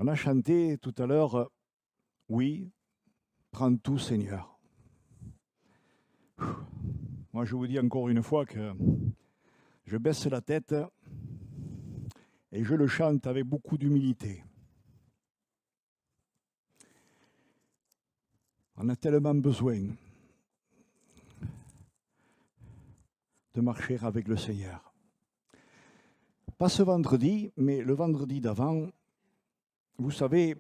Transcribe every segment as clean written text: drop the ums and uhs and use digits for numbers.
On a chanté tout à l'heure, oui, prends tout Seigneur. Moi je vous dis encore une fois que je baisse la tête et je le chante avec beaucoup d'humilité. On a tellement besoin de marcher avec le Seigneur. Pas ce vendredi, mais le vendredi d'avant, vous savez,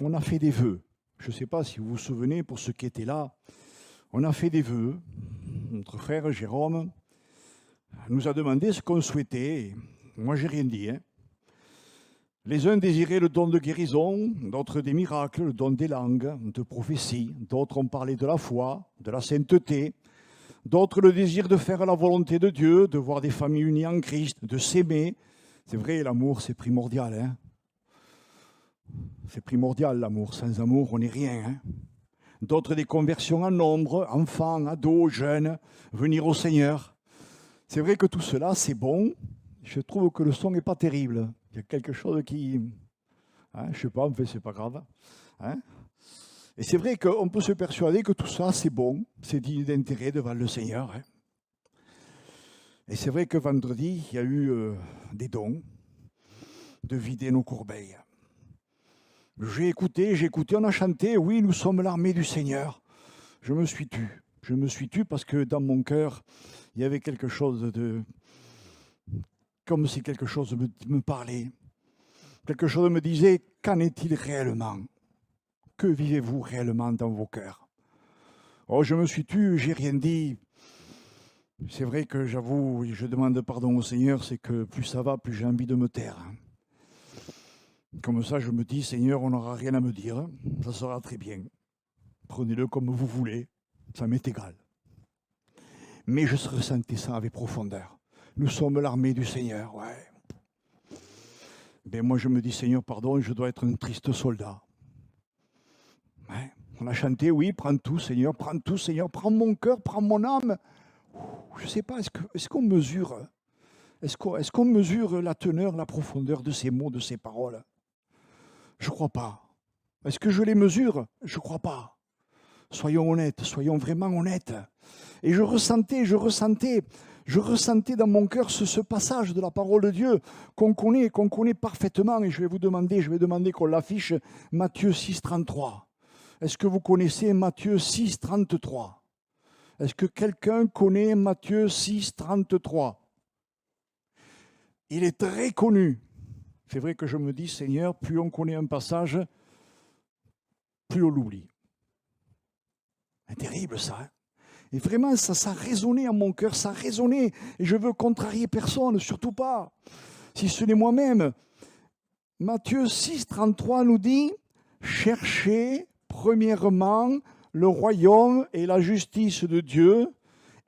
on a fait des vœux. Je ne sais pas si vous vous souvenez, pour ceux qui étaient là, on a fait des vœux. Notre frère Jérôme nous a demandé ce qu'on souhaitait. Moi, j'ai rien dit. Les uns désiraient le don de guérison, d'autres des miracles, le don des langues, de prophétie. D'autres ont parlé de la foi, de la sainteté. D'autres le désir de faire la volonté de Dieu, de voir des familles unies en Christ, de s'aimer. C'est vrai, l'amour, c'est primordial. C'est primordial, l'amour. Sans amour, on n'est rien. D'autres des conversions en nombre, enfants, ados, jeunes, venir au Seigneur. C'est vrai que tout cela, c'est bon. Je trouve que le son n'est pas terrible. Il y a quelque chose qui... je ne sais pas, en fait, c'est pas grave. Et c'est vrai qu'on peut se persuader que tout ça, c'est bon. C'est digne d'intérêt devant le Seigneur. Et c'est vrai que vendredi, il y a eu des dons de vider nos corbeilles. J'ai écouté, on a chanté, oui, nous sommes l'armée du Seigneur. Je me suis tu parce que dans mon cœur, il y avait quelque chose de... Comme si quelque chose me parlait. Quelque chose me disait, qu'en est-il réellement? Que vivez-vous réellement dans vos cœurs? Oh, je me suis tu, j'ai rien dit. C'est vrai que j'avoue, je demande pardon au Seigneur, c'est que plus ça va, plus j'ai envie de me taire. Comme ça, je me dis, Seigneur, on n'aura rien à me dire, ça sera très bien. Prenez-le comme vous voulez, ça m'est égal. Mais je ressentais ça avec profondeur. Nous sommes l'armée du Seigneur, ouais. Ben moi, je me dis, Seigneur, pardon, je dois être un triste soldat. Ouais. On a chanté, oui, prends tout, Seigneur, prends mon cœur, prends mon âme. Je ne sais pas, est-ce qu'on mesure, est-ce qu'on mesure la teneur, la profondeur de ces mots, de ces paroles? Je ne crois pas. Est-ce que je les mesure? Je ne crois pas. Soyons honnêtes, soyons vraiment honnêtes. Et je ressentais dans mon cœur ce passage de la parole de Dieu qu'on connaît parfaitement. Et je vais demander qu'on l'affiche, Matthieu 6, 33. Est-ce que vous connaissez Matthieu 6, 33? Est-ce que quelqu'un connaît Matthieu 6, 33? Il est très connu. C'est vrai que je me dis, Seigneur, plus on connaît un passage, plus on l'oublie. C'est terrible ça. Et vraiment, ça résonnait en mon cœur, ça résonnait. Et je veux contrarier personne, surtout pas. Si ce n'est moi-même. Matthieu 6, 33 nous dit, cherchez premièrement le royaume et la justice de Dieu,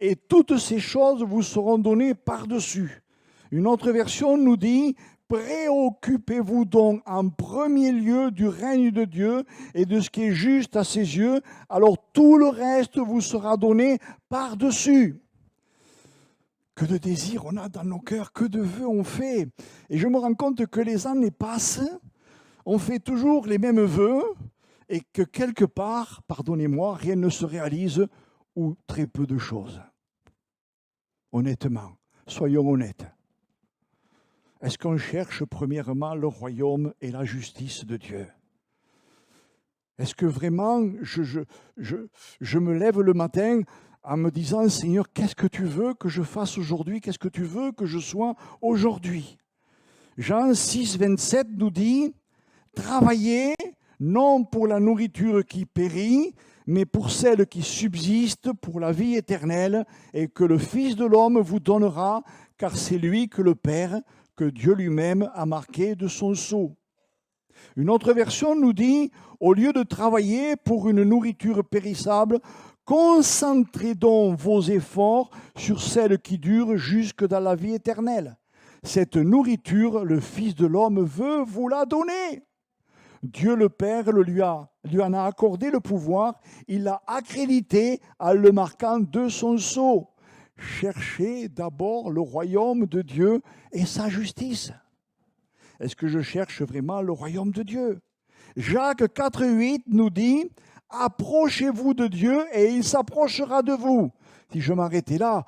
et toutes ces choses vous seront données par-dessus. Une autre version nous dit, préoccupez-vous donc en premier lieu du règne de Dieu et de ce qui est juste à ses yeux, alors tout le reste vous sera donné par-dessus. Que de désirs on a dans nos cœurs, que de vœux on fait. Et je me rends compte que les années passent, on fait toujours les mêmes vœux, et que quelque part, pardonnez-moi, rien ne se réalise ou très peu de choses. Honnêtement, soyons honnêtes. Est-ce qu'on cherche premièrement le royaume et la justice de Dieu? Est-ce que vraiment je me lève le matin en me disant, Seigneur, qu'est-ce que tu veux que je fasse aujourd'hui? Qu'est-ce que tu veux que je sois aujourd'hui? Jean 6, 27 nous dit, travaillez non pour la nourriture qui périt, mais pour celle qui subsiste pour la vie éternelle, et que le Fils de l'homme vous donnera, car c'est lui que le Père, que Dieu lui-même a marqué de son sceau. Une autre version nous dit, au lieu de travailler pour une nourriture périssable, concentrez donc vos efforts sur celle qui dure jusque dans la vie éternelle. Cette nourriture, le Fils de l'homme veut vous la donner. Dieu le Père lui en a accordé le pouvoir, il l'a accrédité en le marquant de son sceau. Cherchez d'abord le royaume de Dieu et sa justice. Est-ce que je cherche vraiment le royaume de Dieu? Jacques 4,8 nous dit « Approchez-vous de Dieu et il s'approchera de vous ». Si je m'arrêtais là,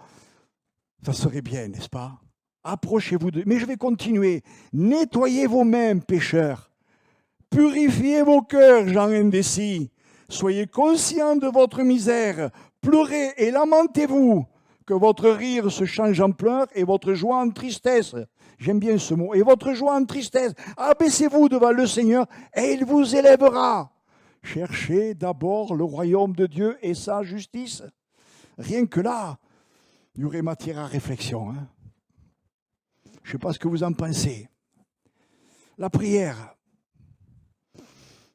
ça serait bien, n'est-ce pas? Approchez-vous de Dieu. Mais je vais continuer. Nettoyez vos mains, pécheurs. Purifiez vos cœurs, gens indécis. Soyez conscients de votre misère. Pleurez et lamentez-vous. Que votre rire se change en pleurs et votre joie en tristesse. J'aime bien ce mot. Et votre joie en tristesse. Abaissez-vous devant le Seigneur et il vous élèvera. Cherchez d'abord le royaume de Dieu et sa justice. Rien que là, il y aurait matière à réflexion. Hein? Je ne sais pas ce que vous en pensez. La prière.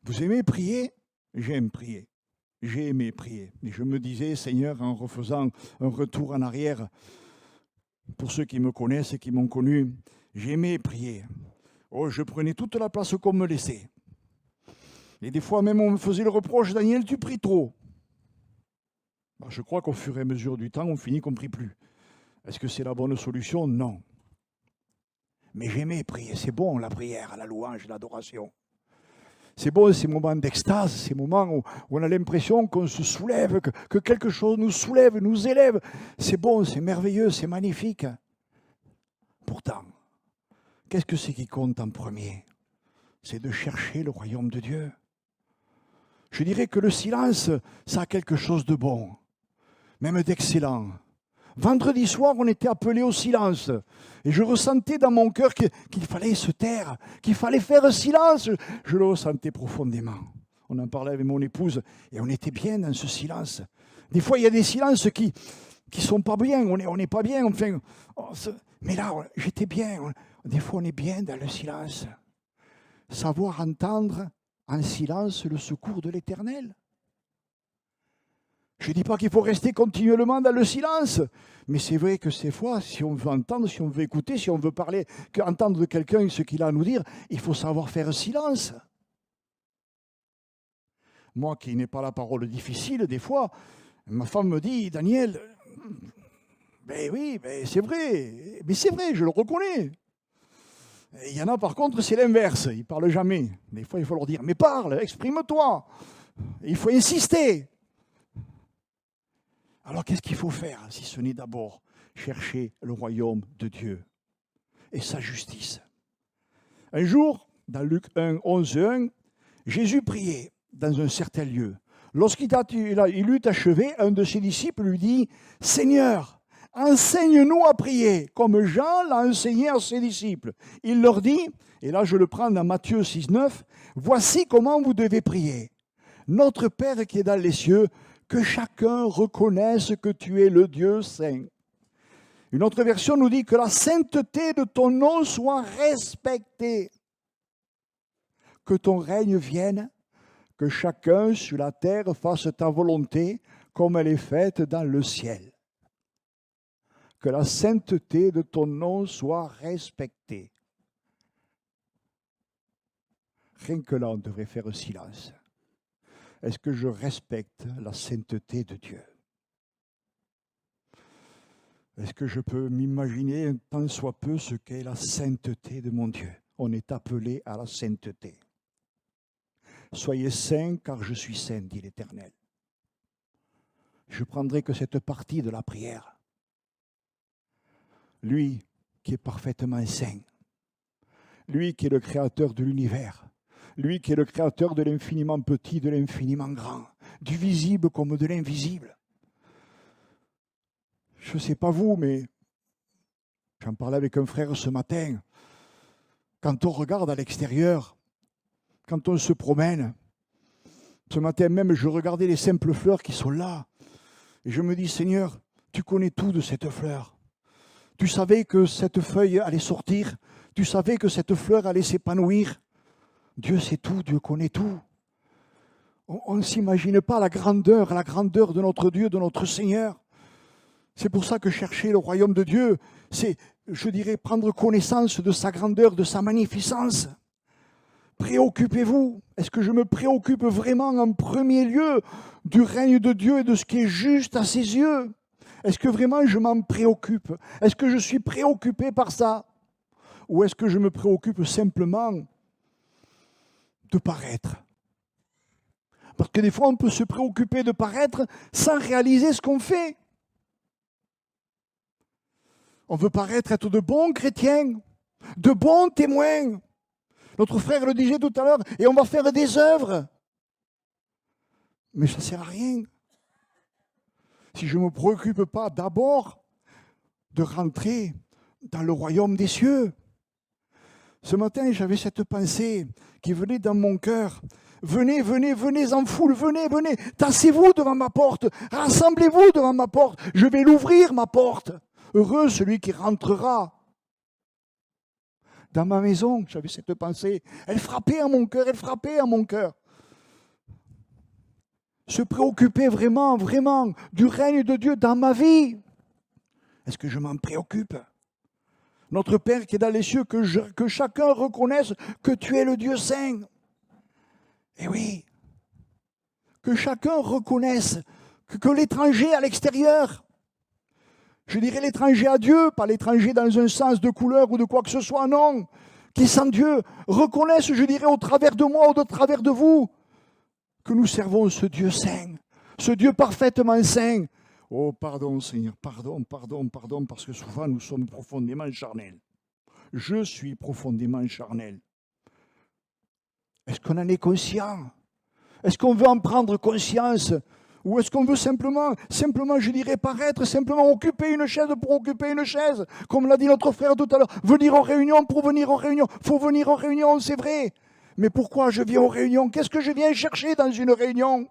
Vous aimez prier? J'aime prier. J'ai aimé prier. Et je me disais, Seigneur, en refaisant un retour en arrière, pour ceux qui me connaissent et qui m'ont connu, j'aimais prier. Oh, je prenais toute la place qu'on me laissait. Et des fois même on me faisait le reproche, Daniel, tu pries trop. Ben, je crois qu'au fur et à mesure du temps, on finit qu'on ne prie plus. Est-ce que c'est la bonne solution? Non. Mais j'aimais prier. C'est bon la prière, la louange, l'adoration. C'est bon ces moments d'extase, ces moments où on a l'impression qu'on se soulève, que quelque chose nous soulève, nous élève. C'est bon, c'est merveilleux, c'est magnifique. Pourtant, qu'est-ce que c'est qui compte en premier? C'est de chercher le royaume de Dieu. Je dirais que le silence, ça a quelque chose de bon, même d'excellent. Vendredi soir, on était appelé au silence. Et je ressentais dans mon cœur qu'il fallait se taire, qu'il fallait faire silence. Je le ressentais profondément. On en parlait avec mon épouse et on était bien dans ce silence. Des fois, il y a des silences qui sont pas bien. On n'est pas bien. Enfin, mais là, j'étais bien. Des fois, on est bien dans le silence. Savoir entendre en silence le secours de l'Éternel. Je ne dis pas qu'il faut rester continuellement dans le silence, mais c'est vrai que ces fois, si on veut entendre, si on veut écouter, si on veut parler, entendre de quelqu'un ce qu'il a à nous dire, il faut savoir faire silence. Moi qui n'ai pas la parole difficile, des fois, ma femme me dit, Daniel, ben oui, ben c'est vrai, mais c'est vrai, je le reconnais. Et il y en a par contre, c'est l'inverse, ils ne parlent jamais. Des fois, il faut leur dire, mais parle, exprime-toi. Il faut insister. Alors qu'est-ce qu'il faut faire si ce n'est d'abord chercher le royaume de Dieu et sa justice? Un jour, dans Luc 1, 11, 1, Jésus priait dans un certain lieu. Lorsqu'il eut achevé, un de ses disciples lui dit « Seigneur, enseigne-nous à prier, comme Jean l'a enseigné à ses disciples. » Il leur dit, et là je le prends dans Matthieu 6, 9, « Voici comment vous devez prier. Notre Père qui est dans les cieux, que chacun reconnaisse que tu es le Dieu saint. » Une autre version nous dit que la sainteté de ton nom soit respectée. Que ton règne vienne, que chacun sur la terre fasse ta volonté comme elle est faite dans le ciel. Que la sainteté de ton nom soit respectée. Rien que là, on devrait faire silence. Est-ce que je respecte la sainteté de Dieu? Est-ce que je peux m'imaginer un tant soit peu ce qu'est la sainteté de mon Dieu? On est appelé à la sainteté. Soyez saints car je suis saint, dit l'Éternel. Je prendrai que cette partie de la prière. Lui qui est parfaitement saint, lui qui est le créateur de l'univers, lui qui est le créateur de l'infiniment petit, de l'infiniment grand, du visible comme de l'invisible. Je ne sais pas vous, mais j'en parlais avec un frère ce matin. Quand on regarde à l'extérieur, quand on se promène, ce matin même, je regardais les simples fleurs qui sont là. Et je me dis, Seigneur, tu connais tout de cette fleur. Tu savais que cette feuille allait sortir. Tu savais que cette fleur allait s'épanouir. Dieu sait tout, Dieu connaît tout. On ne s'imagine pas la grandeur de notre Dieu, de notre Seigneur. C'est pour ça que chercher le royaume de Dieu, c'est, je dirais, prendre connaissance de sa grandeur, de sa magnificence. Préoccupez-vous. Est-ce que je me préoccupe vraiment en premier lieu du règne de Dieu et de ce qui est juste à ses yeux? Est-ce que vraiment je m'en préoccupe? Est-ce que je suis préoccupé par ça? Ou est-ce que je me préoccupe simplement de paraître. Parce que des fois, on peut se préoccuper de paraître sans réaliser ce qu'on fait. On veut paraître être de bons chrétiens, de bons témoins. Notre frère le disait tout à l'heure, et on va faire des œuvres. Mais ça ne sert à rien. Si je ne me préoccupe pas d'abord de rentrer dans le royaume des cieux. Ce matin, j'avais cette pensée qui venait dans mon cœur. Venez, venez, venez en foule, venez, venez, tassez-vous devant ma porte, rassemblez-vous devant ma porte, je vais l'ouvrir ma porte. Heureux celui qui rentrera. Dans ma maison, j'avais cette pensée, elle frappait à mon cœur, elle frappait à mon cœur. Se préoccuper vraiment, vraiment du règne de Dieu dans ma vie. Est-ce que je m'en préoccupe? Notre Père qui est dans les cieux, que chacun reconnaisse que tu es le Dieu saint. Eh oui, que chacun reconnaisse que l'étranger à l'extérieur, je dirais l'étranger à Dieu, pas l'étranger dans un sens de couleur ou de quoi que ce soit, non, qui est sans Dieu, reconnaisse, je dirais, au travers de moi ou au travers de vous, que nous servons ce Dieu saint, ce Dieu parfaitement saint. Oh, pardon Seigneur, pardon, pardon, pardon, parce que souvent nous sommes profondément charnels. Je suis profondément charnel. Est-ce qu'on en est conscient? Est-ce qu'on veut en prendre conscience? Ou est-ce qu'on veut simplement, je dirais, paraître, simplement occuper une chaise pour occuper une chaise? Comme l'a dit notre frère tout à l'heure, venir aux réunions pour venir aux réunions. Il faut venir aux réunions, c'est vrai. Mais pourquoi je viens aux réunions? Qu'est-ce que je viens chercher dans une réunion?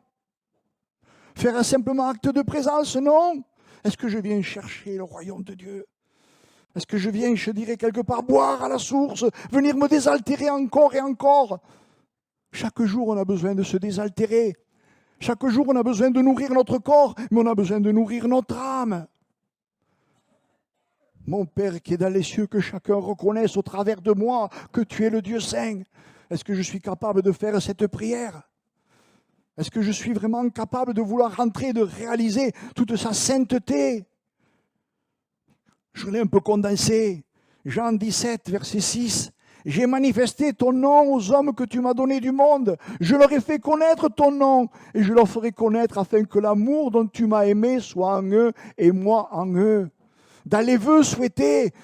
Faire un simplement acte de présence? Non. Est-ce que je viens chercher le royaume de Dieu? Est-ce que je viens, je dirais, quelque part, boire à la source, venir me désaltérer encore et encore? Chaque jour, on a besoin de se désaltérer. Chaque jour, on a besoin de nourrir notre corps, mais on a besoin de nourrir notre âme. Mon Père qui est dans les cieux, que chacun reconnaisse au travers de moi que tu es le Dieu saint. Est-ce que je suis capable de faire cette prière? Est-ce que je suis vraiment capable de vouloir rentrer, de réaliser toute sa sainteté? Je l'ai un peu condensé. Jean 17, verset 6. J'ai manifesté ton nom aux hommes que tu m'as donnés du monde. Je leur ai fait connaître ton nom et je leur ferai connaître afin que l'amour dont tu m'as aimé soit en eux et moi en eux. Dans les vœux souhaités,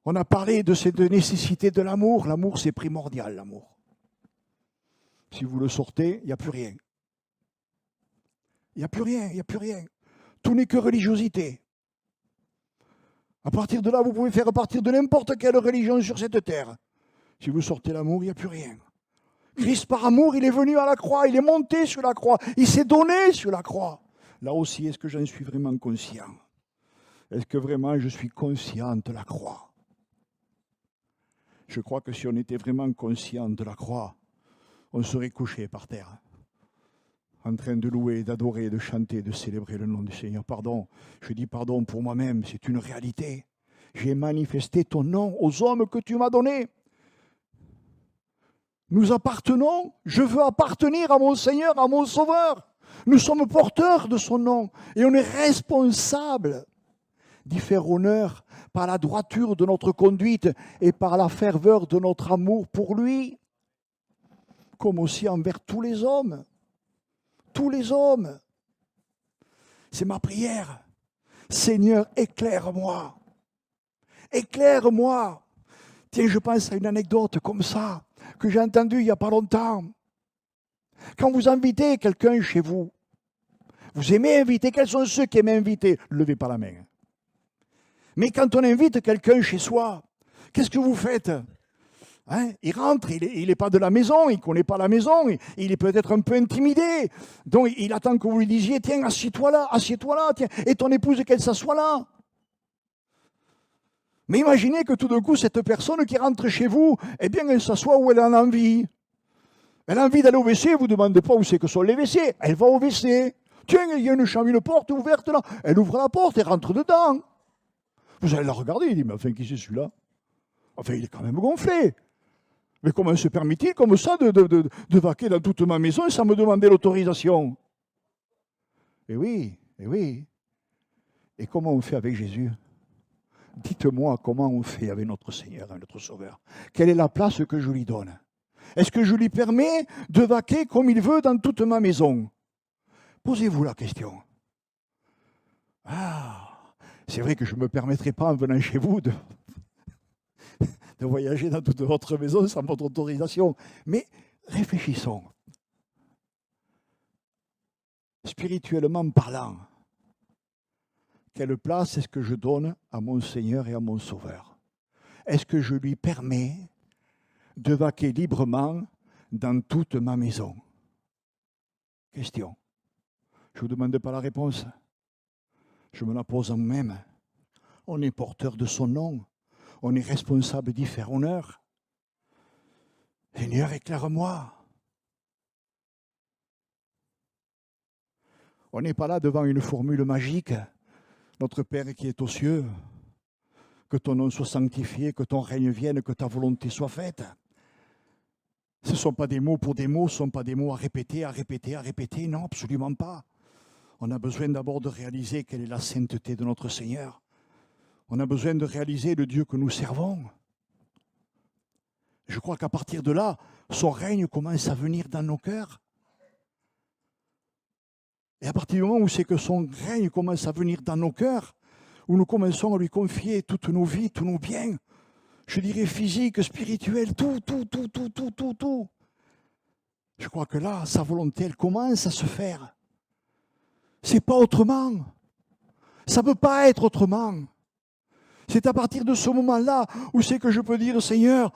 on a parlé de cette nécessité de l'amour. L'amour, c'est primordial, l'amour. Si vous le sortez, il n'y a plus rien. Il n'y a plus rien, il n'y a plus rien. Tout n'est que religiosité. À partir de là, vous pouvez faire partir de n'importe quelle religion sur cette terre. Si vous sortez l'amour, il n'y a plus rien. Christ, par amour, il est venu à la croix, il est monté sur la croix, il s'est donné sur la croix. Là aussi, est-ce que j'en suis vraiment conscient? Est-ce que vraiment je suis conscient de la croix? Je crois que si on était vraiment conscient de la croix, on serait couché par terre, en train de louer, d'adorer, de chanter, de célébrer le nom du Seigneur. Pardon, je dis pardon pour moi-même, c'est une réalité. J'ai manifesté ton nom aux hommes que tu m'as donnés. Nous appartenons, je veux appartenir à mon Seigneur, à mon Sauveur. Nous sommes porteurs de son nom et on est responsable d'y faire honneur par la droiture de notre conduite et par la ferveur de notre amour pour lui, comme aussi envers tous les hommes. Tous les hommes. C'est ma prière. Seigneur, éclaire-moi. Éclaire-moi. Tiens, je pense à une anecdote comme ça, que j'ai entendue il n'y a pas longtemps. Quand vous invitez quelqu'un chez vous, vous aimez inviter, quels sont ceux qui aiment inviter? Levez pas la main. Mais quand on invite quelqu'un chez soi, qu'est-ce que vous faites? Hein? Il rentre, il n'est pas de la maison, il ne connaît pas la maison, il est peut-être un peu intimidé. Donc il attend que vous lui disiez, tiens, assieds-toi là, tiens, et ton épouse qu'elle s'assoie là. Mais imaginez que tout d'un coup, cette personne qui rentre chez vous, eh bien, elle s'assoit où elle en a envie. Elle a envie d'aller au WC, vous ne demandez pas où c'est que sont les WC. Elle va au WC. Tiens, il y a une porte ouverte là. Elle ouvre la porte et rentre dedans. Vous allez la regarder, il dit, mais enfin, qui c'est celui-là? Enfin, il est quand même gonflé. Mais comment se permet-il comme ça de vaquer dans toute ma maison sans me demander l'autorisation? Eh oui, eh oui. Et comment on fait avec Jésus? Dites-moi comment on fait avec notre Seigneur et notre Sauveur. Quelle est la place que je lui donne? Est-ce que je lui permets de vaquer comme il veut dans toute ma maison? Posez-vous la question. Ah, c'est vrai que je ne me permettrai pas en venant chez vous de voyager dans toute votre maison sans votre autorisation. Mais réfléchissons. Spirituellement parlant, quelle place est-ce que je donne à mon Seigneur et à mon Sauveur? Est-ce que je lui permets de vaquer librement dans toute ma maison? Question. Je ne vous demande pas la réponse. Je me la pose en moi-même. On est porteur de son nom. On est responsable d'y faire honneur. Seigneur, éclaire-moi. On n'est pas là devant une formule magique. Notre Père qui est aux cieux, que ton nom soit sanctifié, que ton règne vienne, que ta volonté soit faite. Ce ne sont pas des mots pour des mots, ce ne sont pas des mots à répéter, à répéter, à répéter. Non, absolument pas. On a besoin d'abord de réaliser quelle est la sainteté de notre Seigneur. On a besoin de réaliser le Dieu que nous servons. Je crois qu'à partir de là, son règne commence à venir dans nos cœurs. Et à partir du moment où c'est que son règne commence à venir dans nos cœurs, où nous commençons à lui confier toutes nos vies, tous nos biens, je dirais physique, spirituel, tout. Je crois que là, sa volonté, elle commence à se faire. C'est pas autrement. Ça ne peut pas être autrement. C'est à partir de ce moment-là où c'est que je peux dire, Seigneur,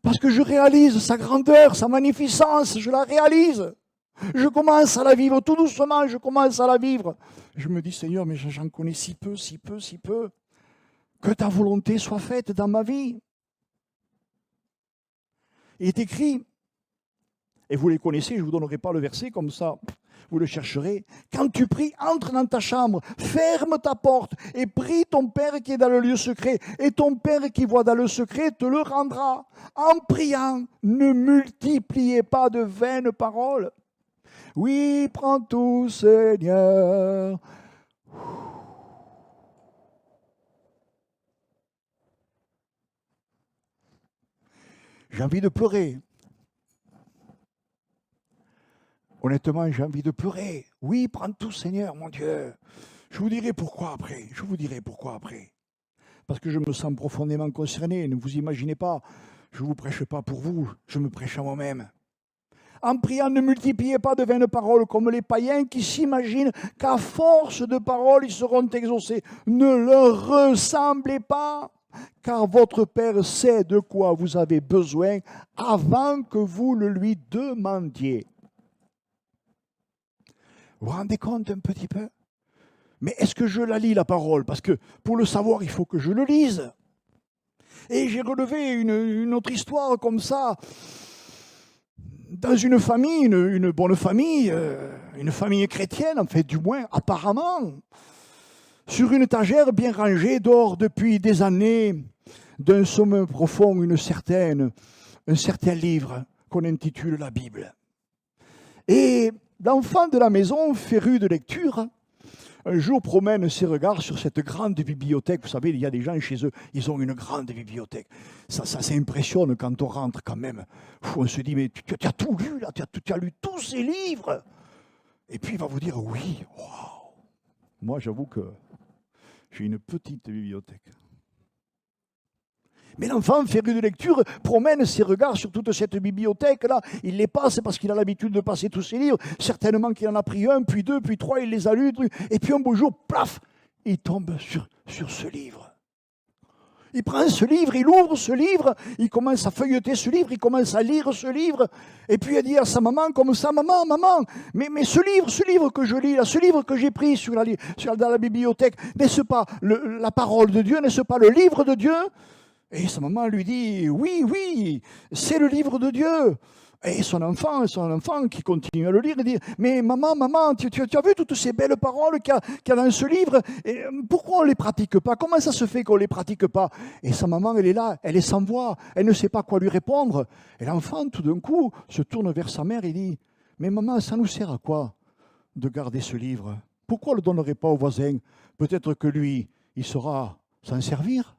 parce que je réalise sa grandeur, sa magnificence, je la réalise. Je commence à la vivre, tout doucement, je commence à la vivre. Je me dis, Seigneur, mais j'en connais si peu. Que ta volonté soit faite dans ma vie. Il est écrit, et vous les connaissez, je ne vous donnerai pas le verset, comme ça vous le chercherez. Quand tu pries, entre dans ta chambre, ferme ta porte et prie ton Père qui est dans le lieu secret. Et ton Père qui voit dans le secret te le rendra. En priant, ne multipliez pas de vaines paroles. Oui, prends tout, Seigneur. J'ai envie de pleurer. Honnêtement, j'ai envie de pleurer. Oui, prends tout, Seigneur, mon Dieu. Je vous dirai pourquoi après. Parce que je me sens profondément concerné. Ne vous imaginez pas, je ne vous prêche pas pour vous, je me prêche à moi-même. En priant, ne multipliez pas de vaines paroles comme les païens qui s'imaginent qu'à force de paroles, ils seront exaucés. Ne leur ressemblez pas, car votre Père sait de quoi vous avez besoin avant que vous le lui demandiez. Vous vous rendez compte un petit peu? Mais est-ce que je la lis, la parole? Parce que pour le savoir, il faut que je le lise. Et j'ai relevé une autre histoire comme ça. Dans une famille, une bonne famille, une famille chrétienne, en fait, du moins, apparemment, sur une étagère bien rangée, dort depuis des années, d'un sommeil profond, un certain livre qu'on intitule la Bible. Et l'enfant de la maison, féru de lecture, un jour promène ses regards sur cette grande bibliothèque. Vous savez, il y a des gens chez eux, ils ont une grande bibliothèque. Ça impressionne quand on rentre quand même. On se dit, mais tu as tout lu là, tu as lu tous ces livres. Et puis il va vous dire, oui, waouh. Moi, j'avoue que j'ai une petite bibliothèque. Mais l'enfant, féru de lecture, promène ses regards sur toute cette bibliothèque-là. Il les passe parce qu'il a l'habitude de passer tous ses livres. Certainement qu'il en a pris un, puis deux, puis trois, il les a lus. Et puis un beau jour, plaf, il tombe sur ce livre. Il prend ce livre, il ouvre ce livre, il commence à feuilleter ce livre, il commence à lire ce livre. Et puis il dit à sa maman comme ça, maman, mais ce livre que je lis, là, ce livre que j'ai pris dans la bibliothèque, n'est-ce pas la parole de Dieu, n'est-ce pas le livre de Dieu? Et sa maman lui dit, oui, c'est le livre de Dieu. Et son enfant qui continue à le lire, il dit, mais maman, tu as vu toutes ces belles paroles qu'il y a dans ce livre? Et pourquoi on ne les pratique pas? Comment ça se fait qu'on ne les pratique pas? Et sa maman, elle est là, elle est sans voix, elle ne sait pas quoi lui répondre. Et l'enfant, tout d'un coup, se tourne vers sa mère et dit, mais maman, ça nous sert à quoi de garder ce livre? Pourquoi on ne le donnerait pas au voisin? Peut-être que lui, il saura s'en servir.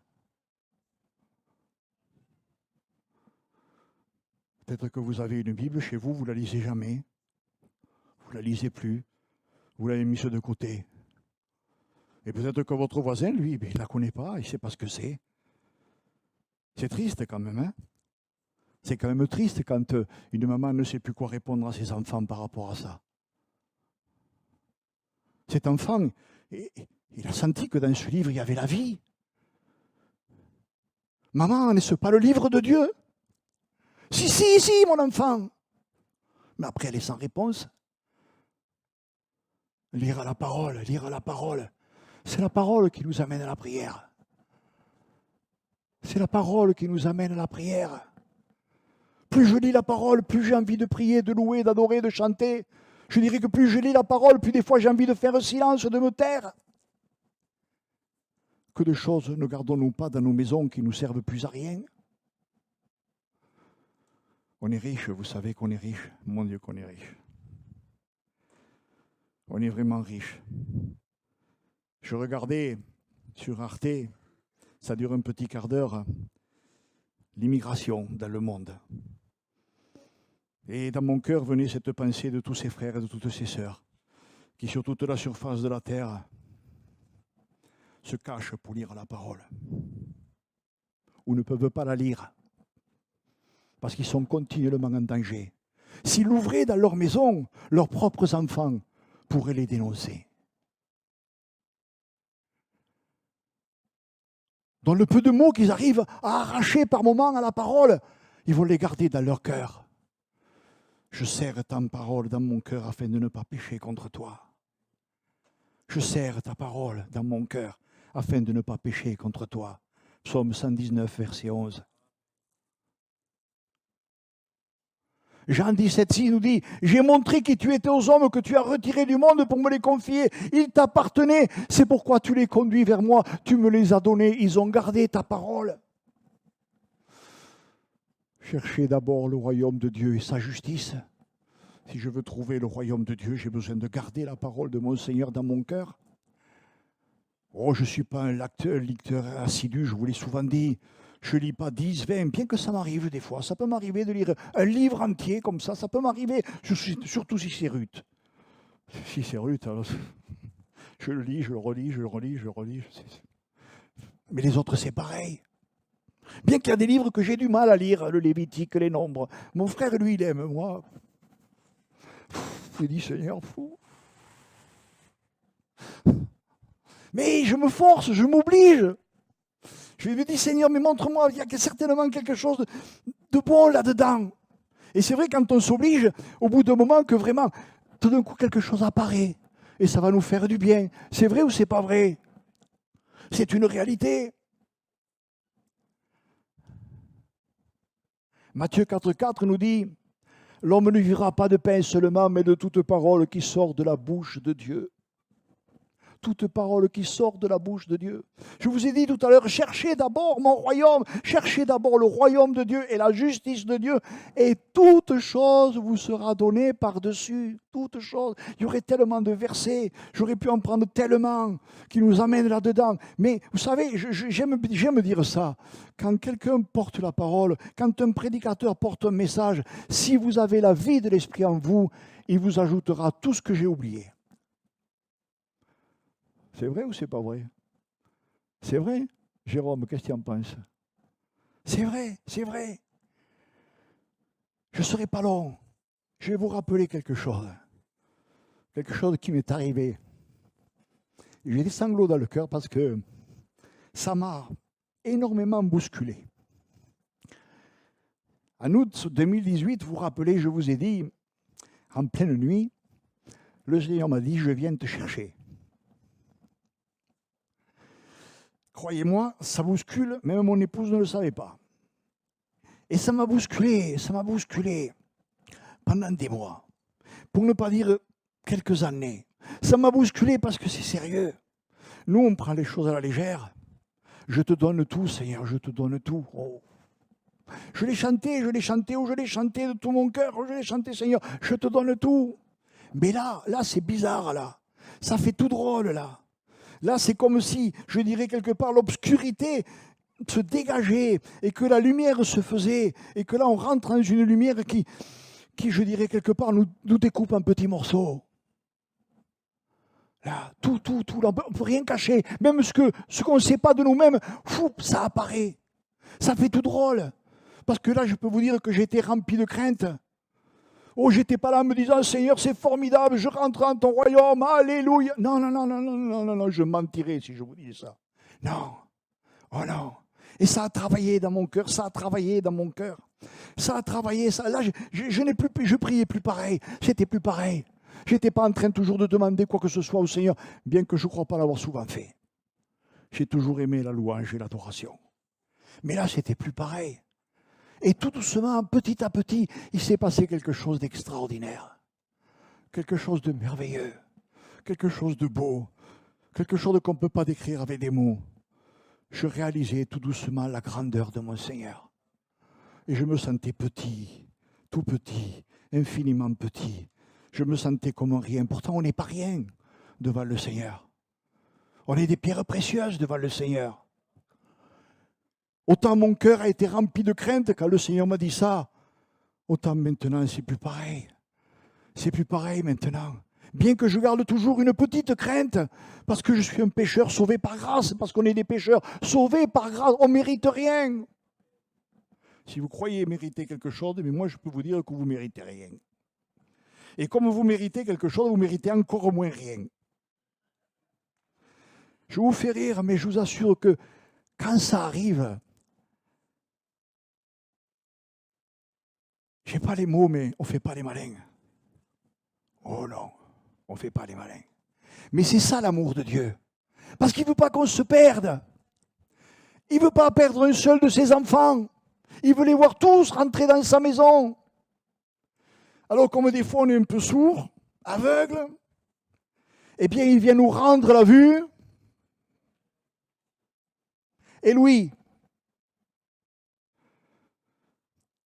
Peut-être que vous avez une Bible chez vous, vous ne la lisez jamais. Vous ne la lisez plus. Vous l'avez mise de côté. Et peut-être que votre voisin, lui, il ne la connaît pas, il ne sait pas ce que c'est. C'est triste quand même, hein? C'est quand même triste quand une maman ne sait plus quoi répondre à ses enfants par rapport à ça. Cet enfant, il a senti que dans ce livre, il y avait la vie. Maman, n'est-ce pas le livre de Dieu? Si, mon enfant. Mais après, elle est sans réponse. Lire la parole. C'est la parole qui nous amène à la prière. C'est la parole qui nous amène à la prière. Plus je lis la parole, plus j'ai envie de prier, de louer, d'adorer, de chanter. Je dirais que plus je lis la parole, plus des fois j'ai envie de faire silence, de me taire. Que de choses ne gardons-nous pas dans nos maisons qui ne nous servent plus à rien? On est riche, vous savez qu'on est riche. Mon Dieu qu'on est riche. On est vraiment riche. Je regardais sur Arte, ça dure un petit quart d'heure, l'immigration dans le monde. Et dans mon cœur venait cette pensée de tous ces frères et de toutes ces sœurs qui, sur toute la surface de la terre, se cachent pour lire la parole ou ne peuvent pas la lire parce qu'ils sont continuellement en danger. S'ils l'ouvraient dans leur maison, leurs propres enfants pourraient les dénoncer. Dans le peu de mots qu'ils arrivent à arracher par moments à la parole, ils vont les garder dans leur cœur. Je serre ta parole dans mon cœur afin de ne pas pécher contre toi. Je serre ta parole dans mon cœur afin de ne pas pécher contre toi. Psaume 119, verset 11. Jean 17,6 nous dit « J'ai montré qui tu étais aux hommes que tu as retirés du monde pour me les confier. Ils t'appartenaient. C'est pourquoi tu les conduis vers moi. Tu me les as donnés. Ils ont gardé ta parole. » Cherchez d'abord le royaume de Dieu et sa justice. Si je veux trouver le royaume de Dieu, j'ai besoin de garder la parole de mon Seigneur dans mon cœur. Oh, je ne suis pas un lecteur assidu, je vous l'ai souvent dit. Je ne lis pas 10, 20, bien que ça m'arrive des fois. Ça peut m'arriver de lire un livre entier comme ça. Ça peut m'arriver, surtout si c'est Ruth. Si c'est Ruth, alors je le lis, je le relis, je le relis, je le relis. Mais les autres, c'est pareil. Bien qu'il y a des livres que j'ai du mal à lire, le Lévitique, les Nombres. Mon frère, lui, il aime. Moi, j'ai dit, Seigneur, fou. Mais je me force, je m'oblige. Je lui dis, Seigneur, mais montre-moi, il y a certainement quelque chose de bon là-dedans. Et c'est vrai, quand on s'oblige, au bout d'un moment, que vraiment, tout d'un coup, quelque chose apparaît. Et ça va nous faire du bien. C'est vrai ou c'est pas vrai? C'est une réalité. Matthieu 4,4 nous dit « L'homme ne vivra pas de pain seulement, mais de toute parole qui sort de la bouche de Dieu. » Toute parole qui sort de la bouche de Dieu. Je vous ai dit tout à l'heure, cherchez d'abord mon royaume, cherchez d'abord le royaume de Dieu et la justice de Dieu, et toute chose vous sera donnée par-dessus. Toute chose. Il y aurait tellement de versets, j'aurais pu en prendre tellement qui nous amènent là-dedans. Mais vous savez, j'aime dire ça. Quand quelqu'un porte la parole, quand un prédicateur porte un message, si vous avez la vie de l'Esprit en vous, il vous ajoutera tout ce que j'ai oublié. C'est vrai ou c'est pas vrai? C'est vrai, Jérôme, qu'est-ce que tu en penses? C'est vrai, c'est vrai. Je ne serai pas long. Je vais vous rappeler quelque chose. Quelque chose qui m'est arrivé. J'ai des sanglots dans le cœur parce que ça m'a énormément bousculé. En août 2018, vous vous rappelez, je vous ai dit, en pleine nuit, le Seigneur m'a dit, je viens te chercher. Croyez-moi, ça bouscule, même mon épouse ne le savait pas. Et ça m'a bousculé pendant des mois, pour ne pas dire quelques années. Ça m'a bousculé parce que c'est sérieux. Nous, on prend les choses à la légère. Je te donne tout, Seigneur, je te donne tout. Oh. Je l'ai chanté, oh, je l'ai chanté de tout mon cœur, je l'ai chanté, Seigneur, je te donne tout. Mais là, c'est bizarre, là. Ça fait tout drôle, là. Là, c'est comme si, je dirais quelque part, l'obscurité se dégageait et que la lumière se faisait et que là on rentre dans une lumière qui je dirais quelque part nous découpe en petits morceaux. Là, tout, là, on ne peut rien cacher. Même ce qu'on ne sait pas de nous-mêmes, ça apparaît. Ça fait tout drôle. Parce que là, je peux vous dire que j'étais rempli de crainte. Oh, j'étais pas là en me disant, Seigneur, c'est formidable, je rentre dans ton royaume, alléluia. Non, je mentirais si je vous disais ça. Non, oh non. Et ça a travaillé dans mon cœur, ça a travaillé, ça. Là, je priais plus pareil, c'était plus pareil. Je n'étais pas en train toujours de demander quoi que ce soit au Seigneur, bien que je ne crois pas l'avoir souvent fait. J'ai toujours aimé la louange et l'adoration. Mais là, c'était plus pareil. Et tout doucement, petit à petit, il s'est passé quelque chose d'extraordinaire. Quelque chose de merveilleux. Quelque chose de beau. Quelque chose qu'on ne peut pas décrire avec des mots. Je réalisais tout doucement la grandeur de mon Seigneur. Et je me sentais petit, tout petit, infiniment petit. Je me sentais comme un rien. Pourtant, on n'est pas rien devant le Seigneur. On est des pierres précieuses devant le Seigneur. Autant mon cœur a été rempli de crainte quand le Seigneur m'a dit ça, autant maintenant c'est plus pareil. C'est plus pareil maintenant. Bien que je garde toujours une petite crainte, parce que je suis un pécheur sauvé par grâce, parce qu'on est des pécheurs sauvés par grâce, on ne mérite rien. Si vous croyez mériter quelque chose, mais moi je peux vous dire que vous ne méritez rien. Et comme vous méritez quelque chose, vous méritez encore moins rien. Je vous fais rire, mais je vous assure que quand ça arrive, je n'ai pas les mots, mais on ne fait pas les malins. Oh non, on ne fait pas les malins. Mais c'est ça l'amour de Dieu. Parce qu'il ne veut pas qu'on se perde. Il ne veut pas perdre un seul de ses enfants. Il veut les voir tous rentrer dans sa maison. Alors comme des fois on est un peu sourd, aveugle, eh bien il vient nous rendre la vue. Et Louis,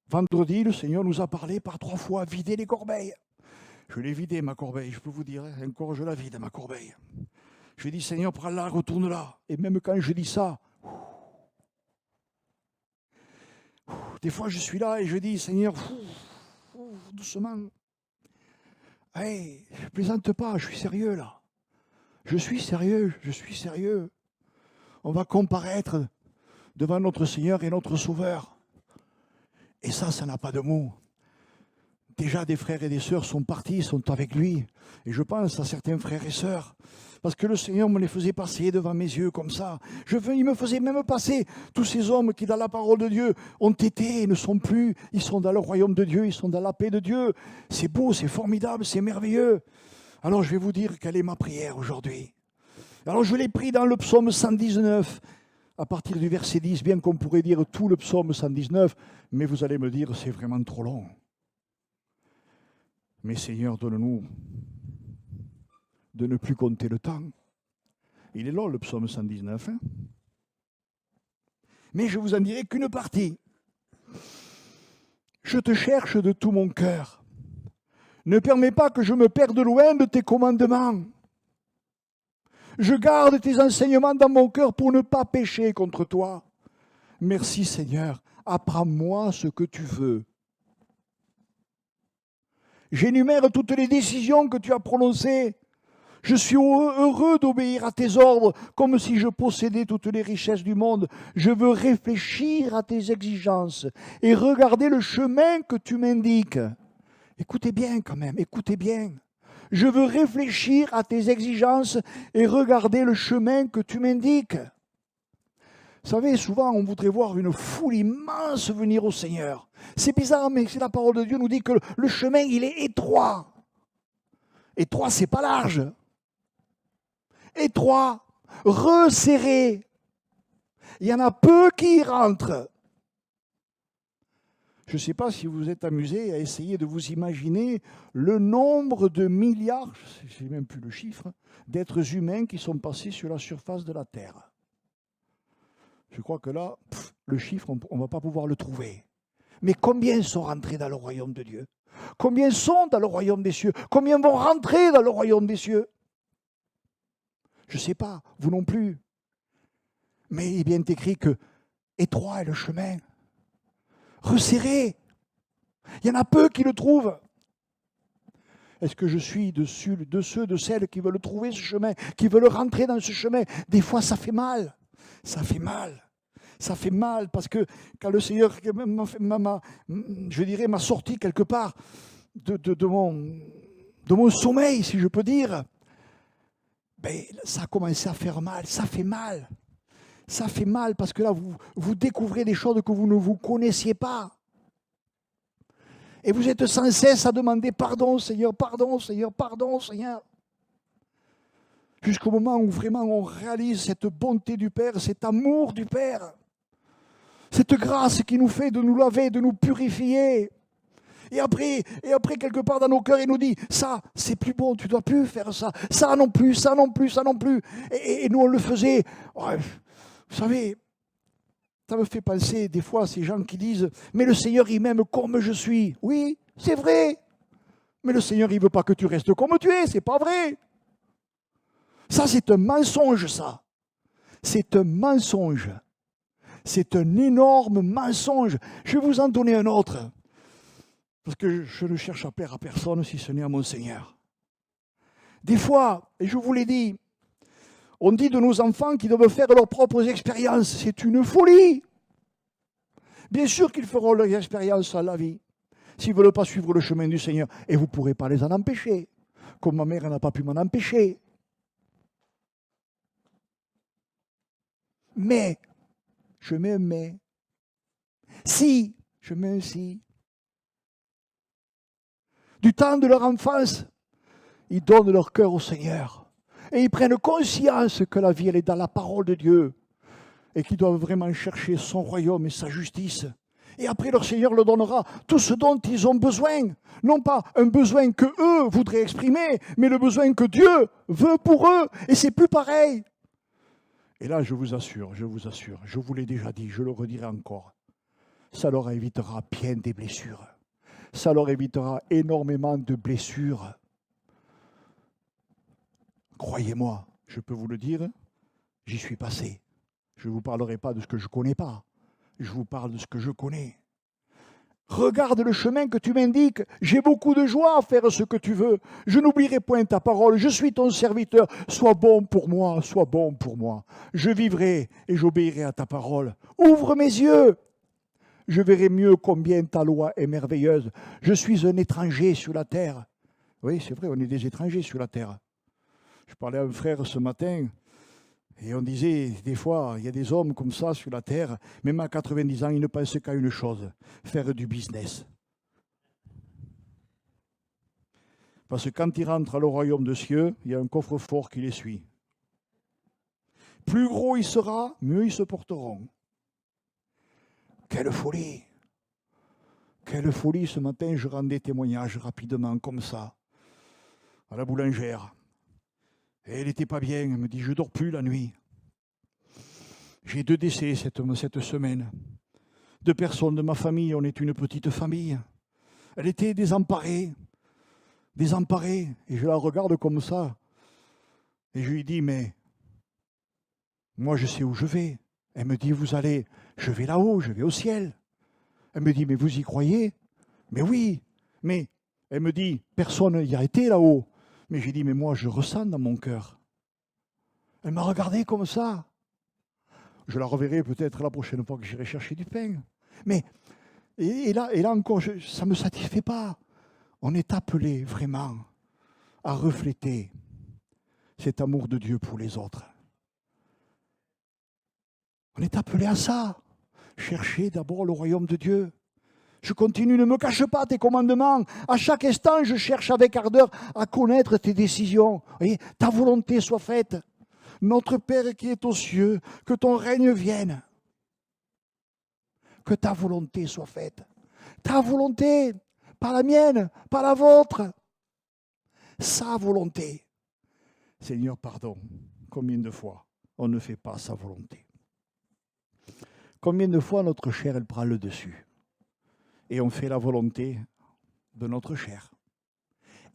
vendredi, le Seigneur nous a parlé par 3 fois, vider les corbeilles. Je l'ai vidé ma corbeille, je peux vous dire, encore je la vide ma corbeille. Je lui ai dit, Seigneur, prends-la, retourne-la. Et même quand je dis ça, des fois je suis là et je dis, Seigneur, doucement. Hey, je ne plaisante pas, je suis sérieux là. Je suis sérieux. On va comparaître devant notre Seigneur et notre Sauveur. Et ça n'a pas de mots. Déjà, des frères et des sœurs sont partis, sont avec lui. Et je pense à certains frères et sœurs. Parce que le Seigneur me les faisait passer devant mes yeux comme ça. Il me faisait même passer tous ces hommes qui, dans la parole de Dieu, ont été et ne sont plus. Ils sont dans le royaume de Dieu, ils sont dans la paix de Dieu. C'est beau, c'est formidable, c'est merveilleux. Alors je vais vous dire quelle est ma prière aujourd'hui. Alors je l'ai pris dans le psaume 119, à partir du verset 10, bien qu'on pourrait dire tout le psaume 119, mais vous allez me dire c'est vraiment trop long. Mais Seigneur, donne-nous de ne plus compter le temps. Il est long le psaume 119. Hein, mais je vous en dirai qu'une partie. Je te cherche de tout mon cœur. Ne permets pas que je me perde loin de tes commandements. Je garde tes enseignements dans mon cœur pour ne pas pécher contre toi. Merci Seigneur, apprends-moi ce que tu veux. J'énumère toutes les décisions que tu as prononcées. Je suis heureux d'obéir à tes ordres, comme si je possédais toutes les richesses du monde. Je veux réfléchir à tes exigences et regarder le chemin que tu m'indiques. Écoutez bien quand même, écoutez bien. Je veux réfléchir à tes exigences et regarder le chemin que tu m'indiques. Vous savez, souvent on voudrait voir une foule immense venir au Seigneur. C'est bizarre, mais la parole de Dieu nous dit que le chemin, il est étroit. Étroit, c'est pas large. Étroit, resserré. Il y en a peu qui y rentrent. Je ne sais pas si vous vous êtes amusé à essayer de vous imaginer le nombre de milliards, je n'ai même plus le chiffre, d'êtres humains qui sont passés sur la surface de la Terre. Je crois que là, le chiffre, on ne va pas pouvoir le trouver. Mais combien sont rentrés dans le royaume de Dieu? Combien sont dans le royaume des cieux? Combien vont rentrer dans le royaume des cieux? Je ne sais pas, vous non plus. Mais il est bien écrit que étroit est le chemin. Resserré. Il y en a peu qui le trouvent. Est-ce que je suis de ceux, de celles qui veulent trouver ce chemin, qui veulent rentrer dans ce chemin? Des fois, ça fait mal. Ça fait mal. Ça fait mal parce que quand le Seigneur m'a sorti quelque part de mon sommeil, si je peux dire, ben, ça a commencé à faire mal. Ça fait mal. Ça fait mal parce que là, vous découvrez des choses que vous ne vous connaissiez pas. Et vous êtes sans cesse à demander pardon, Seigneur, pardon, Seigneur, pardon, Seigneur. Jusqu'au moment où vraiment on réalise cette bonté du Père, cet amour du Père, cette grâce qui nous fait de nous laver, de nous purifier. Et après, quelque part dans nos cœurs, il nous dit, ça, c'est plus bon, tu ne dois plus faire ça. Ça non plus, ça non plus, ça non plus. Et nous, on le faisait. Ouais, vous savez, ça me fait penser des fois à ces gens qui disent « Mais le Seigneur, il m'aime comme je suis. » Oui, c'est vrai. Mais le Seigneur, il ne veut pas que tu restes comme tu es. C'est pas vrai. Ça, c'est un mensonge, ça. C'est un mensonge. C'est un énorme mensonge. Je vais vous en donner un autre. Parce que je ne cherche à plaire à personne si ce n'est à mon Seigneur. Des fois, et je vous l'ai dit, on dit de nos enfants qu'ils doivent faire leurs propres expériences. C'est une folie. Bien sûr qu'ils feront leurs expériences à la vie, s'ils ne veulent pas suivre le chemin du Seigneur. Et vous ne pourrez pas les en empêcher, comme ma mère n'a pas pu m'en empêcher. Mais, je mets un mais. Si, je mets un si. Du temps de leur enfance, ils donnent leur cœur au Seigneur. Et ils prennent conscience que la vie, elle est dans la parole de Dieu. Et qu'ils doivent vraiment chercher son royaume et sa justice. Et après, leur Seigneur leur donnera tout ce dont ils ont besoin. Non pas un besoin que eux voudraient exprimer, mais le besoin que Dieu veut pour eux. Et c'est plus pareil. Et là, je vous assure, je vous l'ai déjà dit, je le redirai encore. Ça leur évitera bien des blessures. Ça leur évitera énormément de blessures. Croyez-moi, je peux vous le dire, j'y suis passé. Je ne vous parlerai pas de ce que je ne connais pas. Je vous parle de ce que je connais. Regarde le chemin que tu m'indiques. J'ai beaucoup de joie à faire ce que tu veux. Je n'oublierai point ta parole. Je suis ton serviteur. Sois bon pour moi, sois bon pour moi. Je vivrai et j'obéirai à ta parole. Ouvre mes yeux. Je verrai mieux combien ta loi est merveilleuse. Je suis un étranger sur la terre. Oui, c'est vrai, on est des étrangers sur la terre. Je parlais à un frère ce matin. Et on disait, des fois, il y a des hommes comme ça sur la terre, même à 90 ans, ils ne pensent qu'à une chose, faire du business. Parce que quand ils rentrent à le royaume des cieux, il y a un coffre-fort qui les suit. Plus gros il sera, mieux ils se porteront. Quelle folie! Quelle folie, ce matin, je rendais témoignage rapidement, comme ça, à la boulangère. Et elle n'était pas bien, elle me dit, je ne dors plus la nuit. J'ai 2 décès cette semaine. 2 personnes de ma famille, on est une petite famille. Elle était désemparée, et je la regarde comme ça. Et je lui dis, mais moi je sais où je vais. Elle me dit, vous allez, je vais là-haut, je vais au ciel. Elle me dit, mais vous y croyez? Mais oui, mais elle me dit, personne n'y a été là-haut. Mais j'ai dit, mais moi je ressens dans mon cœur. Elle m'a regardé comme ça. Je la reverrai peut-être la prochaine fois que j'irai chercher du pain. Mais, et là encore, ça ne me satisfait pas. On est appelé vraiment à refléter cet amour de Dieu pour les autres. On est appelé à ça. Chercher d'abord le royaume de Dieu. Je continue, ne me cache pas tes commandements. À chaque instant, je cherche avec ardeur à connaître tes décisions. Vous voyez, ta volonté soit faite. Notre Père qui est aux cieux, que ton règne vienne. Que ta volonté soit faite. Ta volonté, pas la mienne, pas la vôtre. Sa volonté. Seigneur, pardon, combien de fois on ne fait pas sa volonté? Combien de fois notre chair, elle prend le dessus? Et on fait la volonté de notre chair.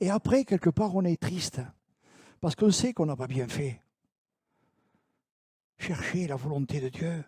Et après, quelque part, on est triste, parce qu'on sait qu'on n'a pas bien fait. Chercher la volonté de Dieu.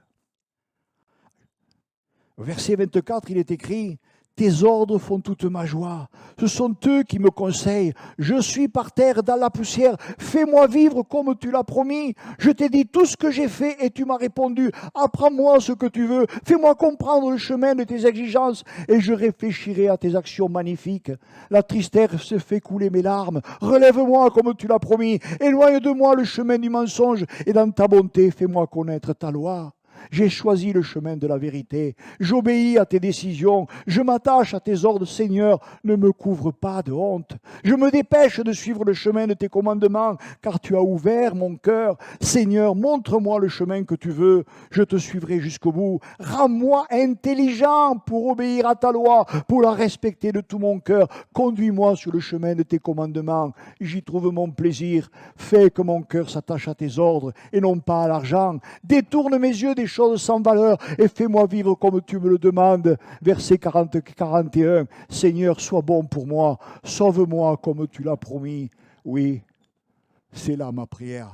Verset 24, il est écrit « Tes ordres font toute ma joie. Ce sont eux qui me conseillent. Je suis par terre dans la poussière. Fais-moi vivre comme tu l'as promis. Je t'ai dit tout ce que j'ai fait et tu m'as répondu. Apprends-moi ce que tu veux. Fais-moi comprendre le chemin de tes exigences et je réfléchirai à tes actions magnifiques. La tristesse fait couler mes larmes. Relève-moi comme tu l'as promis. Éloigne de moi le chemin du mensonge et dans ta bonté, fais-moi connaître ta loi. J'ai choisi le chemin de la vérité. J'obéis à tes décisions. Je m'attache à tes ordres, Seigneur. Ne me couvre pas de honte. Je me dépêche de suivre le chemin de tes commandements, car tu as ouvert mon cœur. Seigneur, montre-moi le chemin que tu veux. Je te suivrai jusqu'au bout. Rends-moi intelligent pour obéir à ta loi, pour la respecter de tout mon cœur. Conduis-moi sur le chemin de tes commandements. J'y trouve mon plaisir. Fais que mon cœur s'attache à tes ordres et non pas à l'argent. Détourne mes yeux des choses sans valeur et fais-moi vivre comme tu me le demandes. Verset 40-41. Seigneur, sois bon pour moi. Sauve-moi comme tu l'as promis. Oui, c'est là ma prière.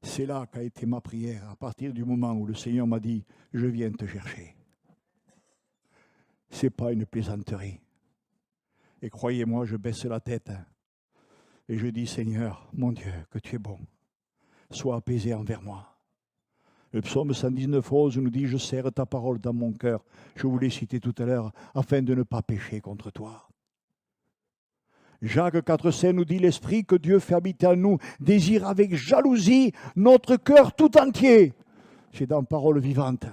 C'est là qu'a été ma prière, à partir du moment où le Seigneur m'a dit « Je viens te chercher ». Ce n'est pas une plaisanterie. Et croyez-moi, je baisse la tête et je dis « Seigneur, mon Dieu, que tu es bon. Sois apaisé envers moi. » Le psaume 119:11 nous dit « Je serre ta parole dans mon cœur ». Je vous l'ai cité tout à l'heure, afin de ne pas pécher contre toi. Jacques 4,5 nous dit « L'esprit que Dieu fait habiter en nous désire avec jalousie notre cœur tout entier ». C'est dans Parole vivante.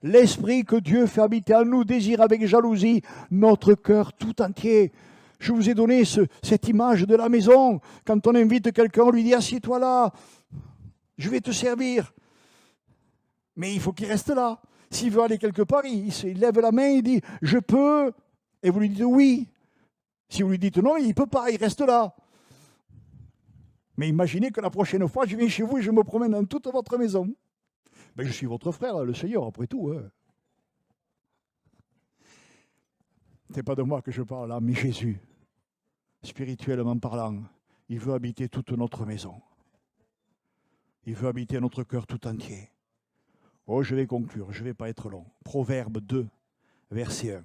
L'esprit que Dieu fait habiter en nous désire avec jalousie notre cœur tout entier. Je vous ai donné cette image de la maison. Quand on invite quelqu'un, on lui dit « Assieds-toi là, je vais te servir ». Mais il faut qu'il reste là. S'il veut aller quelque part, il lève la main, il dit « Je peux ». Et vous lui dites « Oui ». Si vous lui dites « Non », il ne peut pas, il reste là. Mais imaginez que la prochaine fois, je viens chez vous et je me promène dans toute votre maison. Ben, je suis votre frère, le Seigneur, après tout. Hein. Ce n'est pas de moi que je parle là, mais Jésus, spirituellement parlant, il veut habiter toute notre maison. Il veut habiter notre cœur tout entier. Oh, je vais conclure, je ne vais pas être long. Proverbe 2, verset 1.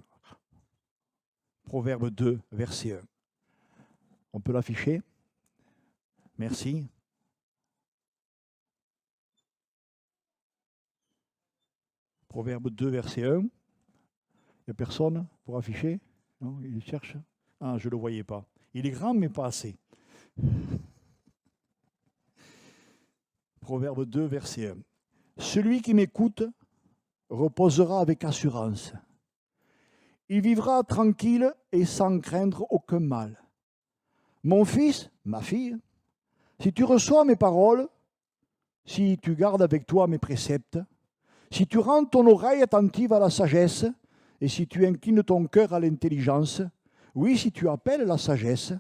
Proverbe 2, verset 1. On peut l'afficher? Merci. Proverbe 2, verset 1. Il n'y a personne pour afficher? Non, il cherche. Ah, je ne le voyais pas. Il est grand, mais pas assez. Proverbe 2, verset 1. Celui qui m'écoute reposera avec assurance. Il vivra tranquille et sans craindre aucun mal. Mon fils, ma fille, si tu reçois mes paroles, si tu gardes avec toi mes préceptes, si tu rends ton oreille attentive à la sagesse, et si tu inclines ton cœur à l'intelligence, oui, si tu appelles la sagesse,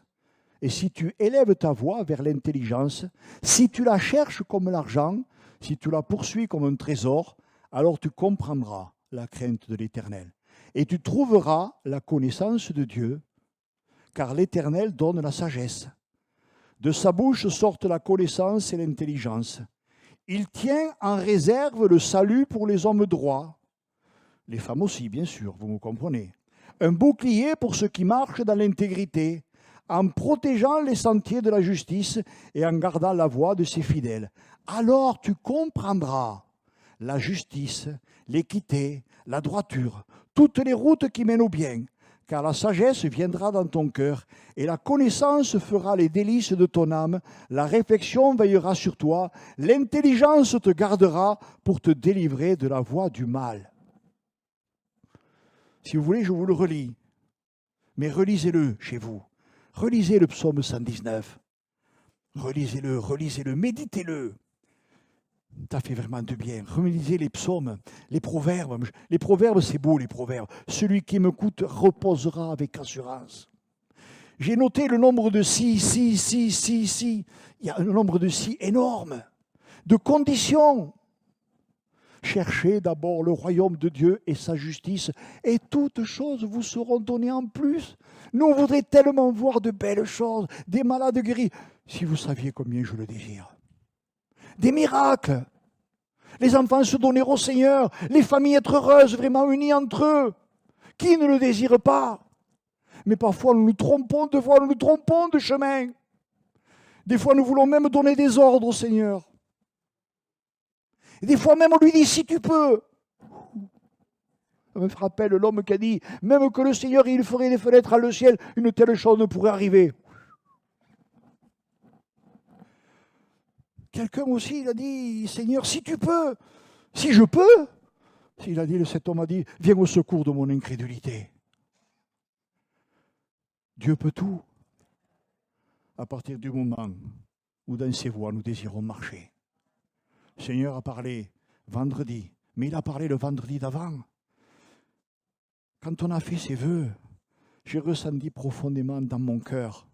et si tu élèves ta voix vers l'intelligence, si tu la cherches comme l'argent, si tu la poursuis comme un trésor, alors tu comprendras la crainte de l'Éternel. Et tu trouveras la connaissance de Dieu, car l'Éternel donne la sagesse. De sa bouche sortent la connaissance et l'intelligence. Il tient en réserve le salut pour les hommes droits. Les femmes aussi, bien sûr, vous me comprenez. Un bouclier pour ceux qui marchent dans l'intégrité, en protégeant les sentiers de la justice et en gardant la voie de ses fidèles. Alors tu comprendras la justice, l'équité, la droiture, toutes les routes qui mènent au bien, car la sagesse viendra dans ton cœur et la connaissance fera les délices de ton âme, la réflexion veillera sur toi, l'intelligence te gardera pour te délivrer de la voie du mal. Si vous voulez, je vous le relis, mais relisez-le chez vous. Relisez le psaume 119. Relisez-le, méditez-le. Ça fait vraiment du bien. Relisez les psaumes, les proverbes. Les proverbes, c'est beau, les proverbes. Celui qui m'écoute reposera avec assurance. J'ai noté le nombre de si. Il y a un nombre de si énorme, de conditions. Cherchez d'abord le royaume de Dieu et sa justice, et toutes choses vous seront données en plus. Nous, on voudrait tellement voir de belles choses, des malades guéris. Si vous saviez combien je le désire. Des miracles. Les enfants se donner au Seigneur, les familles être heureuses, vraiment unies entre eux. Qui ne le désire pas? Mais parfois nous nous trompons de voie, nous nous trompons de chemin. Des fois nous voulons même donner des ordres au Seigneur. Et des fois même on lui dit si tu peux. Ça me rappelle l'homme qui a dit, même que le Seigneur il ferait des fenêtres à le ciel, une telle chose ne pourrait arriver. Quelqu'un aussi, il a dit, Seigneur, si tu peux, si je peux. Il a dit, cet homme a dit, viens au secours de mon incrédulité. Dieu peut tout. À partir du moment où dans ses voies nous désirons marcher. Le Seigneur a parlé vendredi, mais il a parlé le vendredi d'avant. Quand on a fait ses vœux, j'ai ressenti profondément dans mon cœur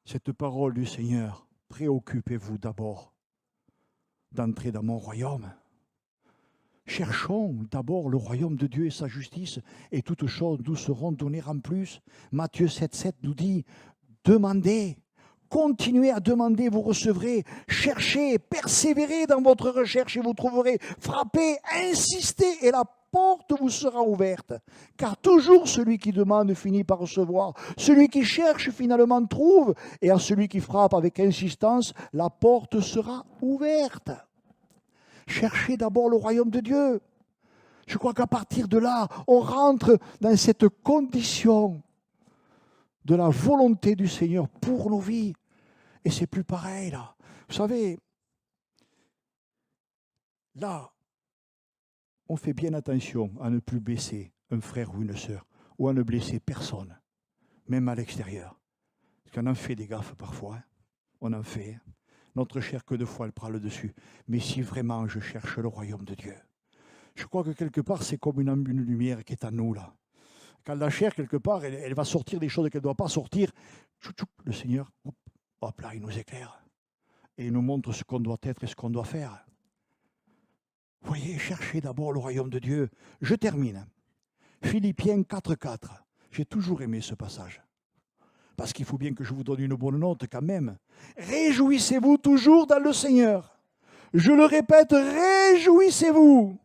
cette parole du Seigneur. Préoccupez-vous d'abord d'entrer dans mon royaume. Cherchons d'abord le royaume de Dieu et sa justice, et toutes choses nous seront données en plus. Matthieu 7,7 nous dit, demandez, continuez à demander, vous recevrez, cherchez, persévérez dans votre recherche et vous trouverez, frappez, insistez et la porte vous sera ouverte. Car toujours celui qui demande finit par recevoir, celui qui cherche finalement trouve, et à celui qui frappe avec insistance, la porte sera ouverte. Cherchez d'abord le royaume de Dieu. Je crois qu'à partir de là, on rentre dans cette condition de la volonté du Seigneur pour nos vies. Et c'est plus pareil là. Vous savez, là, on fait bien attention à ne plus blesser un frère ou une sœur, ou à ne blesser personne, même à l'extérieur. Parce qu'on en fait des gaffes parfois, hein. On en fait. Notre chair, que de fois, elle prend le dessus. Mais si vraiment je cherche le royaume de Dieu, je crois que quelque part, c'est comme une lumière qui est en nous, là. Quand la chair, quelque part, elle va sortir des choses qu'elle ne doit pas sortir, le Seigneur, hop là, il nous éclaire. Et il nous montre ce qu'on doit être et ce qu'on doit faire. Vous voyez, cherchez d'abord le royaume de Dieu. Je termine. Philippiens 4,4. J'ai toujours aimé ce passage. Parce qu'il faut bien que je vous donne une bonne note quand même. Réjouissez-vous toujours dans le Seigneur. Je le répète, réjouissez-vous.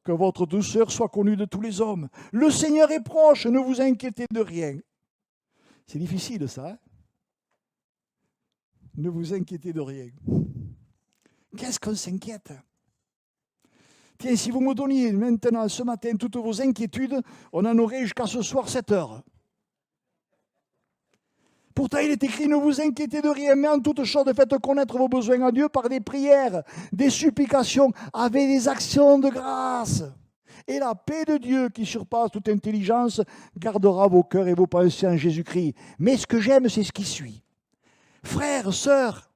Que votre douceur soit connue de tous les hommes. Le Seigneur est proche, ne vous inquiétez de rien. C'est difficile ça, hein? Ne vous inquiétez de rien. Qu'est-ce qu'on s'inquiète? Tiens, si vous me donniez maintenant, ce matin, toutes vos inquiétudes, on en aurait jusqu'à ce soir 7 heures. Pourtant, il est écrit, ne vous inquiétez de rien, mais en toute chose, faites connaître vos besoins à Dieu par des prières, des supplications, avec des actions de grâce. Et la paix de Dieu, qui surpasse toute intelligence, gardera vos cœurs et vos pensées en Jésus-Christ. Mais ce que j'aime, c'est ce qui suit. Frères, sœurs,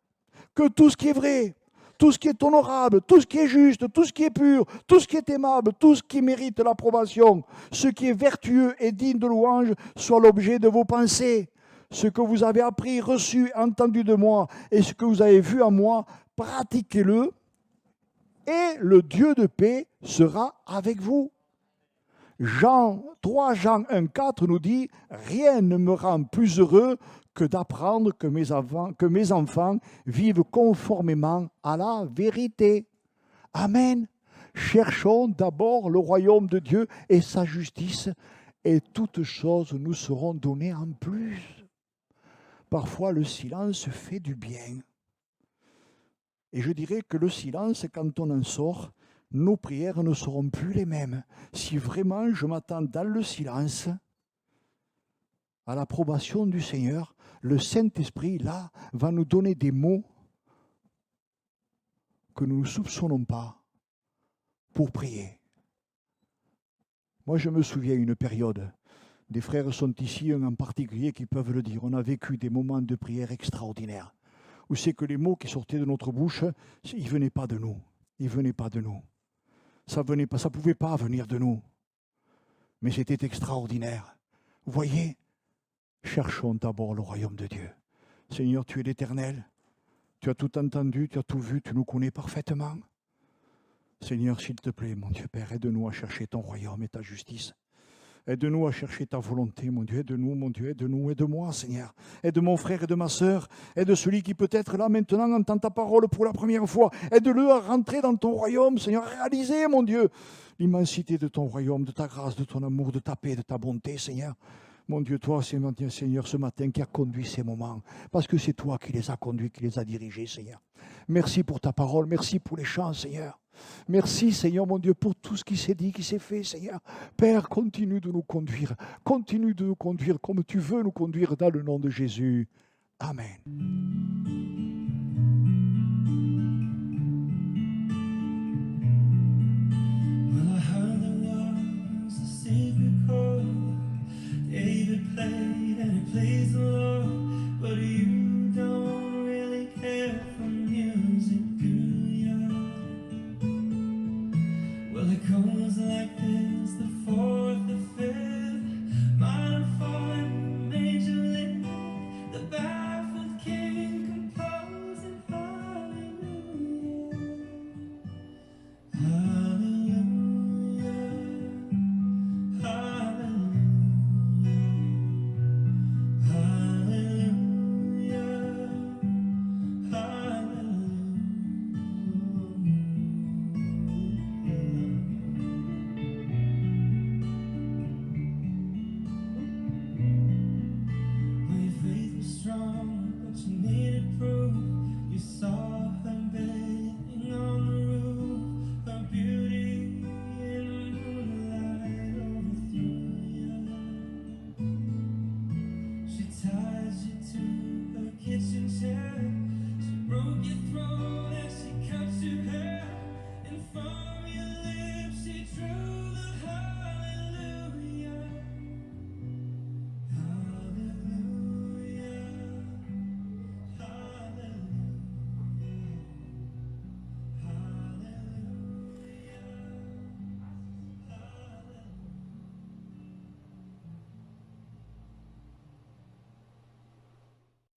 que tout ce qui est vrai, tout ce qui est honorable, tout ce qui est juste, tout ce qui est pur, tout ce qui est aimable, tout ce qui mérite l'approbation, ce qui est vertueux et digne de louange, soit l'objet de vos pensées. Ce que vous avez appris, reçu, entendu de moi, et ce que vous avez vu en moi, pratiquez-le, et le Dieu de paix sera avec vous. 3 Jean 1,4 nous dit « Rien ne me rend plus heureux que d'apprendre que mes enfants vivent conformément à la vérité. » Amen. Cherchons d'abord le royaume de Dieu et sa justice, et toutes choses nous seront données en plus. Parfois, le silence fait du bien. Et je dirais que le silence, quand on en sort, nos prières ne seront plus les mêmes. Si vraiment je m'attends dans le silence à l'approbation du Seigneur, le Saint-Esprit, là, va nous donner des mots que nous ne soupçonnons pas pour prier. Moi, je me souviens une période, des frères sont ici, un en particulier, qui peuvent le dire. On a vécu des moments de prière extraordinaires, où c'est que les mots qui sortaient de notre bouche, ils ne venaient pas de nous. Ils ne venaient pas de nous. Ça ne pouvait pas venir de nous. Mais c'était extraordinaire. Vous voyez, cherchons d'abord le royaume de Dieu. Seigneur, tu es l'Éternel. Tu as tout entendu, tu as tout vu, tu nous connais parfaitement. Seigneur, s'il te plaît, mon Dieu Père, aide-nous à chercher ton royaume et ta justice. Aide-nous à chercher ta volonté, mon Dieu. Aide-nous, mon Dieu. Aide-nous. Aide-moi, Seigneur. Aide mon frère et de ma sœur. Aide celui qui peut être là maintenant entend ta parole pour la première fois. Aide-le à rentrer dans ton royaume, Seigneur. À réaliser, mon Dieu, l'immensité de ton royaume, de ta grâce, de ton amour, de ta paix, de ta bonté, Seigneur. Mon Dieu, toi, Seigneur, ce matin qui a conduit ces moments, parce que c'est toi qui les as conduits, qui les as dirigés, Seigneur. Merci pour ta parole, merci pour les chants, Seigneur. Merci, Seigneur, mon Dieu, pour tout ce qui s'est dit, qui s'est fait, Seigneur. Père, continue de nous conduire comme tu veux nous conduire dans le nom de Jésus. Amen.